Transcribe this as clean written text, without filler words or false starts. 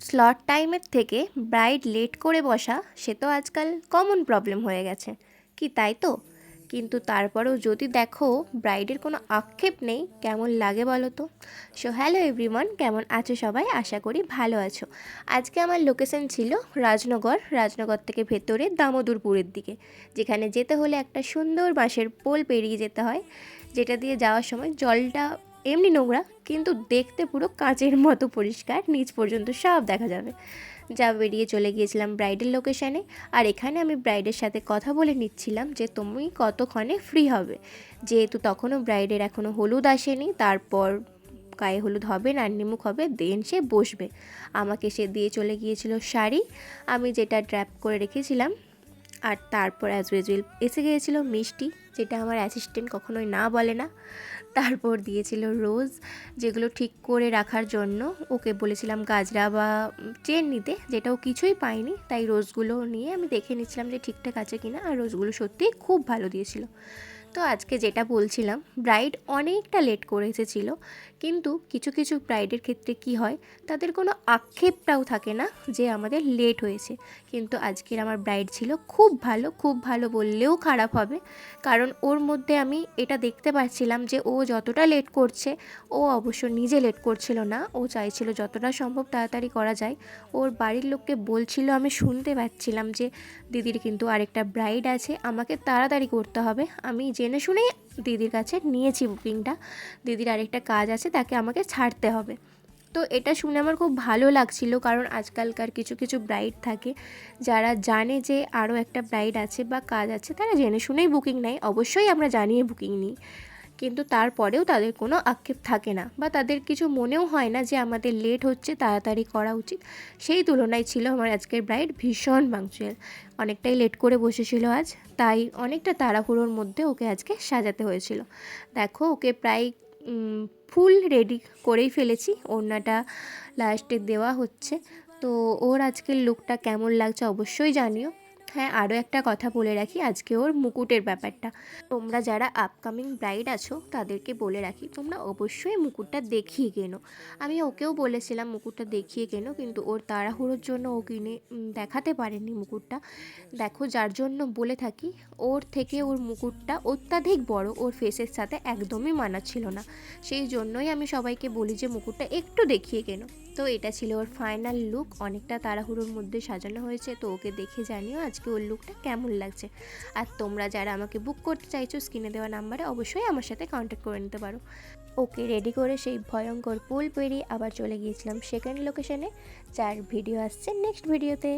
Slot টাইমের থেকে bride late করে বসা সে তো আজকাল কমন প্রবলেম হয়ে গেছে, কি তাই তো? কিন্তু তারপরেও যদি দেখো ব্রাইডের কোনো আক্ষেপ নেই, কেমন লাগে বলো তো? সো হ্যালো এভরিওয়ান, কেমন আছো সবাই? আশা করি ভালো আছো। আজকে আমার লোকেশন ছিল রাজনগর থেকে ভেতরে দামোদরপুরের দিকে, যেখানে যেতে হলে একটা সুন্দর বাঁশের পোল পেরিয়ে যেতে হয়, যেটা দিয়ে যাওয়ার সময় জলটা এমনি নোংরা কিন্তু দেখতে পুরো কাঁচের মতো পরিষ্কার, নিচ পর্যন্ত সব দেখা যাবে। যা বেরিয়ে চলে গিয়েছিলাম ব্রাইডের লোকেশানে। আর এখানে আমি ব্রাইডের সাথে কথা বলে নিচ্ছিলাম যে তুমি কতক্ষণে ফ্রি হবে, যেহেতু তখনও ব্রাইডের এখনও হলুদ আসেনি, তারপর গায়ে হলুদ হবে, নান্নিমুখ হবে, দেন সে বসবে। আমাকে সে দিয়ে চলে গিয়েছিল শাড়ি, আমি যেটা ড্র্যাপ করে রেখেছিলাম। আর তারপর অ্যাজ ইউজুয়াল এসে গিয়েছিলো মিষ্টি, যেটা আমার অ্যাসিস্ট্যান্ট কখনোই না বলে না। তারপর দিয়েছিল রোজ, যেগুলো ঠিক করে রাখার জন্য ওকে বলেছিলাম গাজরা বা চেন নিতে, যেটা ও কিছুই পাইনি, তাই রোজগুলো নিয়ে আমি দেখে নিচ্ছিলাম যে ঠিকঠাক আছে কিনা। আর রোজগুলো সত্যিই খুব ভালো দিয়েছিল। তো আজকে যেটা বলছিলাম, ব্রাইড অনেকটা লেট করে এসেছিলো, কিন্তু কিছু কিছু ব্রাইডের ক্ষেত্রে কি হয়, তাদের কোনো আক্ষেপটাও থাকে না যে আমাদের লেট হয়েছে। কিন্তু আজকের আমার ব্রাইড ছিল খুব ভালো, খুব ভালো বললেও খারাপ হবে, কারণ ওর মধ্যে আমি এটা দেখতে পাচ্ছিলাম যে ও যতটা লেট করছে, ও অবশ্য নিজে লেট করছিল না, ও চাইছিল যতটা সম্ভব তাড়াতাড়ি করা যায়। ওর বাড়ির লোককে বলছিল, আমি শুনতে পাচ্ছিলাম যে দিদির কিন্তু আরেকটা ব্রাইড আছে, আমাকে তাড়াতাড়ি করতে হবে। আমি জেনে শুনেই দিদির কাছে নিয়েছি বুকিংটা, দিদির আরেকটা কাজ আছে, তাকে আমাকে ছাড়তে হবে। তো এটা শুনে আমার খুব ভালো লাগছিল, কারণ আজকালকার কিছু কিছু ব্রাইড থাকে যারা জানে যে আরও একটা ব্রাইড আছে বা কাজ আছে, তারা জেনে শুনেই বুকিং নেয়। অবশ্যই আমরা জানিয়ে বুকিং নিই, কিন্তু তারপরেও তাদের কোনো আক্ষেপ থাকে না, বা তাদের কিছু মনেও হয় না যে আমাদের লেট হচ্ছে, তাড়াতাড়ি করা উচিত। সেই তুলনায় ছিল আমার আজকের ব্রাইড ভীষণ পাংচুয়াল, অনেকটাই লেট করে বসেছিল আজ, তাই অনেকটা তাড়াহুড়োর মধ্যে ওকে আজকে সাজাতে হয়েছিল। দেখো ওকে প্রায় ফুল রেডি করেই ফেলেছি, ওড়নাটা লাস্টে দেওয়া হচ্ছে। তো ওর আজকের লুকটা কেমন লাগছে অবশ্যই জানিও। হ্যাঁ, আরও একটা কথা বলে রাখি, আজকে ওর মুকুটের ব্যাপারটা, তোমরা যারা আপকামিং ব্রাইড আছো তাদেরকে বলে রাখি, তোমরা অবশ্যই মুকুটটা দেখিয়ে কেনো। আমি ওকেও বলেছিলাম মুকুটটা দেখিয়ে কেনো, কিন্তু ওর তাড়াহুড়োর জন্য ও কিনে দেখাতে পারেনি মুকুটটা। দেখো, যার জন্য বলে থাকি, ওর থেকে ওর মুকুটটা অত্যাধিক বড়, ওর ফেসের সাথে একদমই মানাচ্ছিল না। সেই জন্যই আমি সবাইকে বলি যে মুকুটটা একটু দেখিয়ে কেনো। তো এটা ছিল ওর ফাইনাল লুক, অনেকটা তাড়াহুড়োর মধ্যে সাজানো হয়েছে। তো ওকে দেখে জানিও আজকে ওর লুকটা কেমন লাগছে। আর তোমরা যারা আমাকে বুক করতে চাইছো, স্ক্রিনে দেওয়া নাম্বারে অবশ্যই আমার সাথে কন্ট্যাক্ট করে নিতে পারো। ওকে রেডি করে সেই ভয়ঙ্কর পুল পেরিয়ে আবার চলে গিয়েছিলাম সেকেন্ড লোকেশনে, যার ভিডিও আসছে নেক্সট ভিডিওতে।